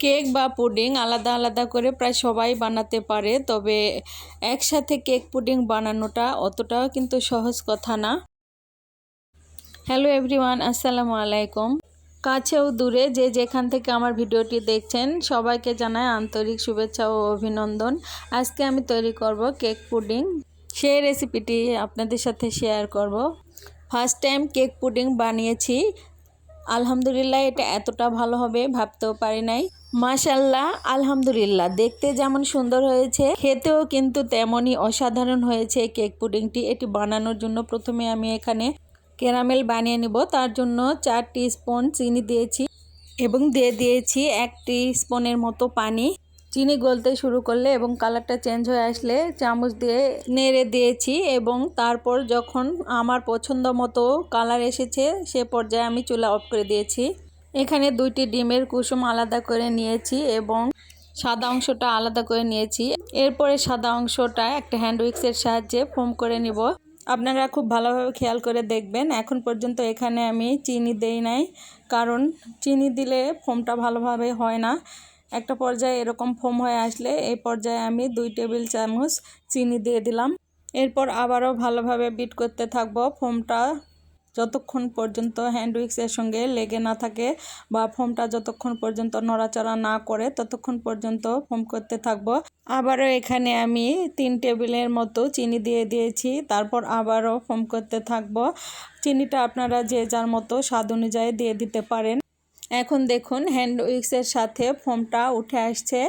Cake বা pudding আলাদা আলাদা করে প্রায় সবাই বানাতে পারে, তবে একসাথে কেক পুডিং বানানোটা অতটাও কিন্তু সহজ কথা না। হ্যালো এভরিওয়ান, আসসালামু আলাইকুম। কাছেও দূরে যে যেখান থেকে আমার ভিডিওটি দেখছেন সবাইকে জানাই আন্তরিক শুভেচ্ছা ও অভিনন্দন। আজকে আমি তৈরি করব কেক পুডিং, সেই রেসিপিটি আপনাদের সাথে শেয়ার করব। ফার্স্ট টাইম কেক পুডিং বানিয়েছি, আলহামদুলিল্লাহ এটা এতটা ভালো হবে ভাবতেও পারি নাই। মাশাআল্লাহ, আলহামদুলিল্লাহ, দেখতে যেমন সুন্দর হয়েছে খেতেও কিন্তু তেমনই অসাধারণ হয়েছে কেক পুডিংটি। এটি বানানোর জন্য প্রথমে আমি এখানে ক্যারামেল বানিয়ে নিব। তার জন্য 4 টিস্পুন চিনি দিয়েছি এবং দিয়ে দিয়েছি 1 টিস্পুনের মতো পানি। চিনি গলতে শুরু করলে এবং কালারটা চেঞ্জ হয়ে আসলে চামচ দিয়ে নেড়ে দিয়েছি এবং তারপর যখন আমার পছন্দ মতো কালার এসেছে সে পর্যায়ে আমি চুলা অফ করে দিয়েছি। এখানে 2টি ডিমের কুসুম আলাদা করে নিয়েছি এবং সাদা অংশটা আলাদা করে নিয়েছি। এরপরে সাদা অংশটা একটা হ্যান্ড উইক্সের সাহায্যে ফোম করে নিব। আপনারা খুব ভালোভাবে খেয়াল করে দেখবেন, এখন পর্যন্ত এখানে আমি চিনি দেই নাই, কারণ চিনি দিলে ফোমটা ভালোভাবে হয় না। একটা পর্যায়ে এরকম ফোম হয়ে আসলে এই পর্যায়ে আমি 2 টেবিল চামচ চিনি দিয়ে দিলাম। এরপর আবারও ভালোভাবে বিট করতে থাকবো। ফোমটা যতক্ষণ পর্যন্ত হ্যান্ড উইক্সের সঙ্গে লেগে না থাকে বা ফোমটা যতক্ষণ পর্যন্ত নড়াচড়া না করে ততক্ষণ পর্যন্ত ফোম করতে থাকবো। আবারও এখানে আমি 3 টেবিলের মতো চিনি দিয়ে দিয়েছি, তারপর আবারও ফোম করতে থাকবো। চিনিটা আপনারা যে যার মতো স্বাদ অনুযায়ী দিয়ে দিতে পারেন। এখন দেখুন হ্যান্ড উইক্সের সাথে ফোমটা উঠে আসছে,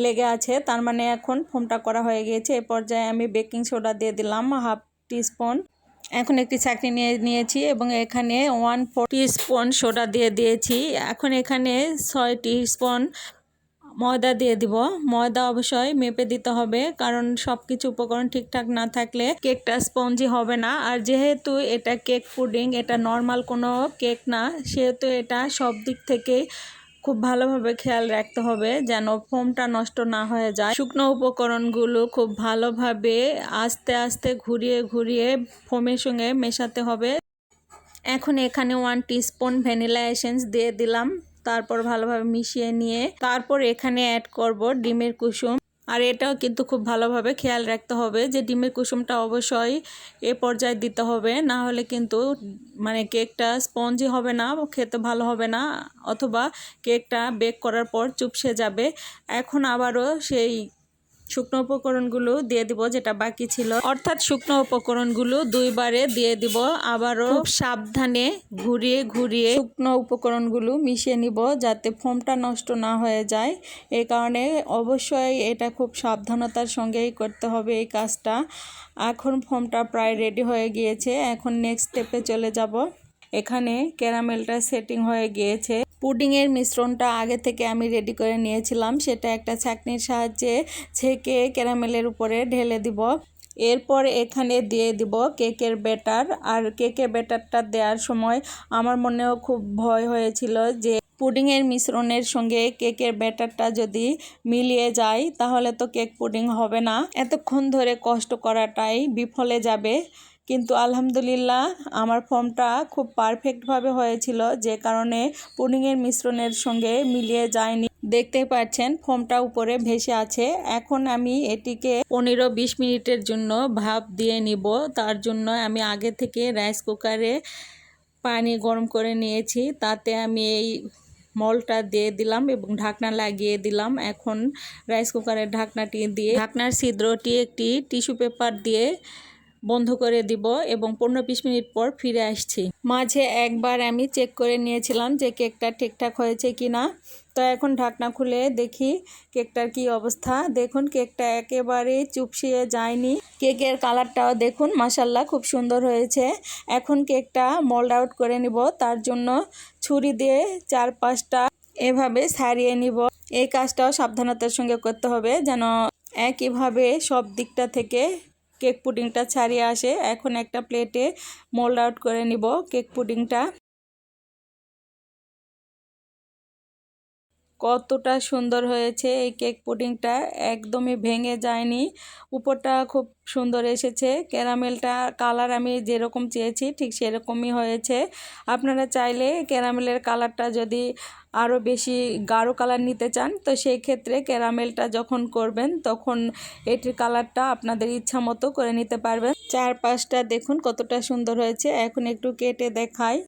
লেগে আছে, তার মানে এখন ফোমটা করা হয়ে গিয়েছে। এই পর্যায়ে আমি বেকিং সোডা দিয়ে দিলাম 1/2 টিস্পুন। এখন একটি ছাঁকনি নিয়েছি এবং এখানে 1/4 টিস্পুন সোডা দিয়ে দিয়েছি। এখন এখানে 6 টিস্পুন ময়দা দিয়ে দিব। ময়দা অবশ্যই মেপে দিতে হবে, কারণ সব কিছু উপকরণ ঠিকঠাক না থাকলে কেকটা স্পঞ্জি হবে না। আর যেহেতু এটা কেক পুডিং, এটা নর্মাল কোনো কেক না, সেহেতু এটা সব দিক থেকেই খুব ভালোভাবে খেয়াল রাখতে হবে যেন ফোমটা নষ্ট না হয়ে যায়। শুকনো উপকরণগুলো খুব ভালোভাবে আস্তে আস্তে ঘুরিয়ে ঘুরিয়ে ফোমের সঙ্গে মেশাতে হবে। এখন এখানে 1 টিস্পুন ভ্যানিলা এসেন্স দিয়ে দিলাম, তারপর ভালোভাবে মিশিয়ে নিয়ে তারপর এখানে অ্যাড করব ডিমের কুসুম। আর এটাও কিন্তু খুব ভালোভাবে খেয়াল রাখতে হবে যে ডিমের কুসুমটা অবশ্যই এ পর্যায়ে দিতে হবে, না হলে কিন্তু কেকটা স্পঞ্জি হবে না, খেতে ভালো হবে না, অথবা কেকটা বেক করার পর চুপসে যাবে। এখন আবারও সেই শুকনো উপকরণগুলো দিয়ে দিব যেটা বাকি ছিল, অর্থাৎ শুকনো উপকরণগুলো 2 বারে দিয়ে দিব। আবারও খুব সাবধানে ঘুরিয়ে ঘুরিয়ে শুকনো উপকরণগুলো মিশিয়ে নিব যাতে ফোমটা নষ্ট না হয়ে যায়। এই কারণে অবশ্যই এটা খুব সাবধানতার সঙ্গেই করতে হবে এই কাজটা। এখন ফোমটা প্রায় রেডি হয়ে গিয়েছে, এখন নেক্সট স্টেপে চলে যাব। এখানে ক্যারামেলটা সেটিং হয়ে গিয়েছে। পুডিংয়ের মিশ্রণটা আগে থেকে আমি রেডি করে নিয়েছিলাম, সেটা একটা ছাঁকনির সাহায্যে ছেঁকে ক্যারামেলের উপরে ঢেলে দিব। এরপর এখানে দিয়ে দিব কেকের ব্যাটার। আর কেকের ব্যাটারটা দেওয়ার সময় আমার মনেও খুব ভয় হয়েছিল যে পুডিংয়ের মিশ্রণের সঙ্গে কেকের ব্যাটারটা যদি মিলিয়ে যায় তাহলে তো কেক পুডিং হবে না, এতক্ষণ ধরে কষ্ট করাটাই বিফলে যাবে। কিন্তু আলহামদুলিল্লাহ আমার ফর্মটা খুব পারফেক্টভাবে হয়েছিল, যে কারণে পুডিংয়ের মিশ্রণের সঙ্গে মিলিয়ে যায়নি। দেখতে পাচ্ছেন ফর্মটা উপরে ভেসে আছে। এখন আমি এটিকে 15-20 মিনিটের জন্য ভাপ দিয়ে নিব। তার জন্য আমি আগে থেকে রাইস কুকারে পানি গরম করে নিয়েছি, তাতে আমি এই মলটা দিয়ে দিলাম এবং ঢাকনা লাগিয়ে দিলাম। এখন রাইস কুকারের ঢাকনাটি দিয়ে ঢাকনার ছিদ্রটি একটি টিস্যু পেপার দিয়ে বন্ধ করে দিব এবং 15-20 মিনিট পর ফিরে আসছি। মাঝে একবার আমি চেক করে নিয়েছিলাম যে কেকটা ঠিকঠাক হয়েছে কিনা। তো এখন ঢাকনা খুলে দেখি কেকটার কি অবস্থা। দেখুন কেকটা একেবারেই চুপসিয়ে যায়নি। কেকের কালারটাও দেখুন মাশাআল্লাহ খুব সুন্দর হয়েছে। এখন কেকটা মোল্ড আউট করে নিব, তার জন্য ছুরি দিয়ে 4-5টা এভাবে ছাড়িয়ে নিব। এই কাজটাও সাবধানতার সঙ্গে করতে হবে যেন একইভাবে সব দিকটা থেকে কেক পুডিংটা ছাড়িয়ে আসে। এখন একটা প্লেটে মোল্ড আউট করে নিব কেক পুডিংটা। কতটা সুন্দর হয়েছে এই কেক পুডিংটা, একদমই ভেঙে যায়নি, উপরটা খুব সুন্দর এসেছে। ক্যারামেলটা কালার আমি যেরকম চেয়েছি ঠিক সেরকমই হয়েছে। আপনারা চাইলে ক্যারামেলের কালারটা যদি আরও বেশি গাঢ় কালার নিতে চান তো সেই ক্ষেত্রে ক্যারামেলটা যখন করবেন তখন এটির কালারটা আপনাদের ইচ্ছা মতো করে নিতে পারবেন। চারপাশটা দেখুন কতটা সুন্দর হয়েছে। এখন একটু কেটে দেখাই।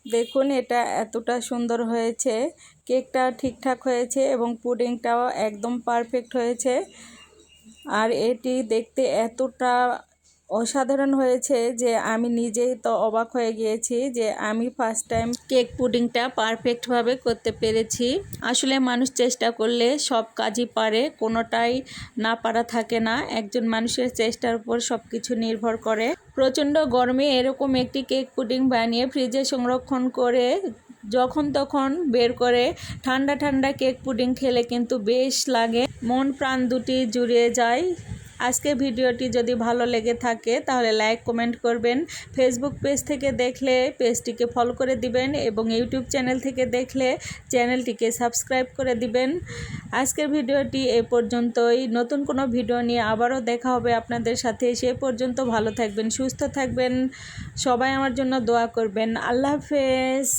দেখুন এটা এতটা সুন্দর হয়েছে, কেকটা ঠিকঠাক হয়েছে এবং পুডিংটাও একদম পারফেক্ট হয়েছে। আর এটি দেখতে এতটা অসাধারণ হয়েছে যে আমি নিজেই তো অবাক হয়ে গিয়েছি যে আমি ফার্স্ট টাইম কেক পুডিংটা পারফেক্টভাবে করতে পেরেছি। আসলে মানুষ চেষ্টা করলে সব কাজই পারে, কোনোটাই না পারা থাকে না। একজন মানুষের চেষ্টার উপর সব কিছু নির্ভর করে। প্রচণ্ড গরমে এরকম একটি কেক পুডিং বানিয়ে ফ্রিজে সংরক্ষণ করে যখন তখন বের করে ঠান্ডা ঠান্ডা কেক পুডিং খেলে কিন্তু বেশ লাগে, মন প্রাণ দুটি জুড়িয়ে যায়। আজকে ভিডিওটি যদি ভালো লেগে থাকে তাহলে লাইক কমেন্ট করবেন। ফেসবুক পেজ থেকে দেখলে পেজটিকে ফলো করে দিবেন এবং ইউটিউব চ্যানেল থেকে দেখলে চ্যানেলটিকে সাবস্ক্রাইব করে দিবেন। আজকের ভিডিওটি এ পর্যন্তই। নতুন কোনো ভিডিও নিয়ে আবারও দেখা হবে আপনাদের সাথে। সে পর্যন্ত ভালো থাকবেন, সুস্থ থাকবেন, সবাই আমার জন্য দোয়া করবেন। আল্লাহ হাফেজ।